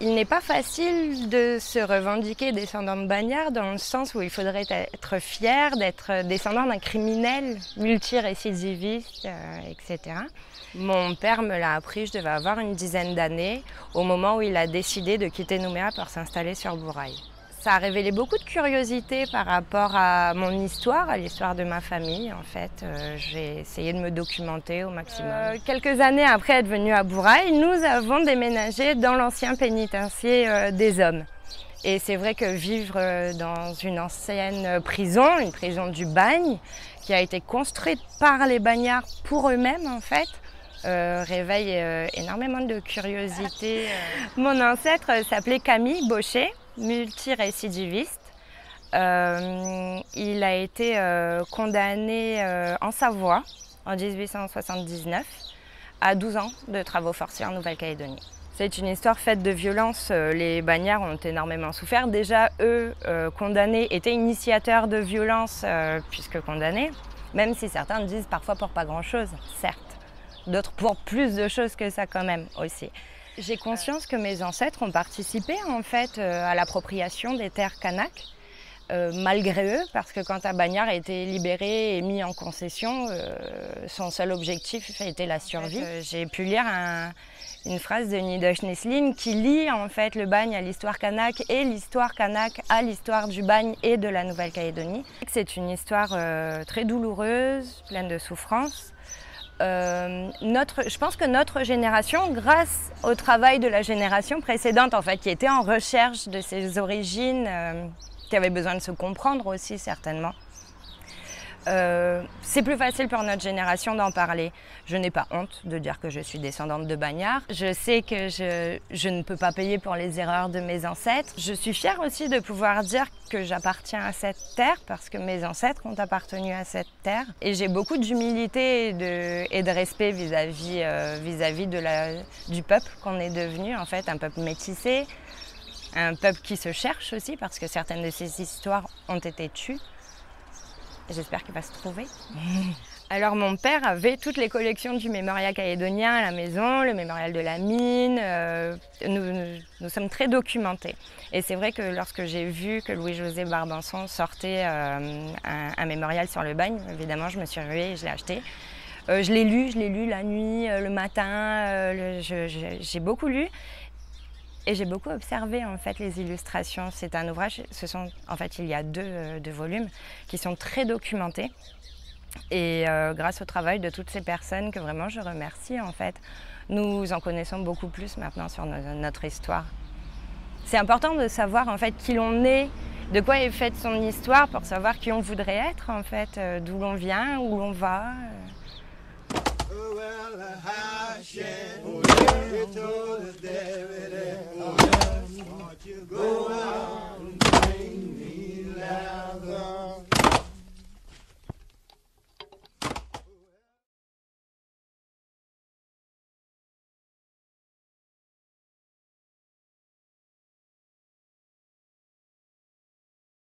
Il n'est pas facile de se revendiquer descendant de Bagnard dans le sens où il faudrait être fier d'être descendant d'un criminel multirécidiviste, etc. Mon père me l'a appris, je devais avoir une dizaine d'années, au moment où il a décidé de quitter Nouméa pour s'installer sur Bourail. Ça a révélé beaucoup de curiosité par rapport à mon histoire, à l'histoire de ma famille. En fait, j'ai essayé de me documenter au maximum. Quelques années après être venue à Bourail, nous avons déménagé dans l'ancien pénitencier des hommes. Et c'est vrai que vivre dans une ancienne prison, une prison du bagne, qui a été construite par les bagnards pour eux-mêmes en fait, réveille énormément de curiosité. Mon ancêtre s'appelait Camille Baucher, multirécidiviste. Il a été condamné en Savoie en 1879 à 12 ans de travaux forcés en Nouvelle-Calédonie. C'est une histoire faite de violence. Les bagnards ont énormément souffert. Déjà, eux, condamnés, étaient initiateurs de violence puisque condamnés, même si certains disent parfois pour pas grand-chose, certes. D'autres pour plus de choses que ça quand même aussi. J'ai conscience que mes ancêtres ont participé en fait à l'appropriation des terres Kanak, malgré eux, parce que quand Bagnard a été libéré et mis en concession, son seul objectif était la survie. J'ai pu lire une phrase de Nidosh Nesline qui lie en fait le bagne à l'histoire Kanak et l'histoire Kanak à l'histoire du bagne et de la Nouvelle-Calédonie. C'est une histoire très douloureuse, pleine de souffrances. Je pense que notre génération, grâce au travail de la génération précédente, en fait, qui était en recherche de ses origines, qui avait besoin de se comprendre aussi certainement, c'est plus facile pour notre génération d'en parler. Je n'ai pas honte de dire que je suis descendante de Bagnard. Je sais que je ne peux pas payer pour les erreurs de mes ancêtres. Je suis fière aussi de pouvoir dire que j'appartiens à cette terre parce que mes ancêtres ont appartenu à cette terre. Et j'ai beaucoup d'humilité et de respect vis-à-vis du peuple qu'on est devenu, en fait, un peuple métissé, un peuple qui se cherche aussi parce que certaines de ces histoires ont été tues. J'espère qu'il va se trouver. Alors mon père avait toutes les collections du mémorial calédonien à la maison, le mémorial de la mine. Nous sommes très documentés. Et c'est vrai que lorsque j'ai vu que Louis-José Barbançon sortait un mémorial sur le bagne, évidemment je me suis ruée et je l'ai acheté. Je l'ai lu la nuit, le matin, j'ai beaucoup lu. Et j'ai beaucoup observé en fait les illustrations. C'est un ouvrage, en fait il y a deux volumes qui sont très documentés. Et grâce au travail de toutes ces personnes que vraiment je remercie en fait, nous en connaissons beaucoup plus maintenant sur notre histoire. C'est important de savoir en fait qui l'on est, de quoi est faite son histoire pour savoir qui on voudrait être en fait, d'où l'on vient, où l'on va. Go out.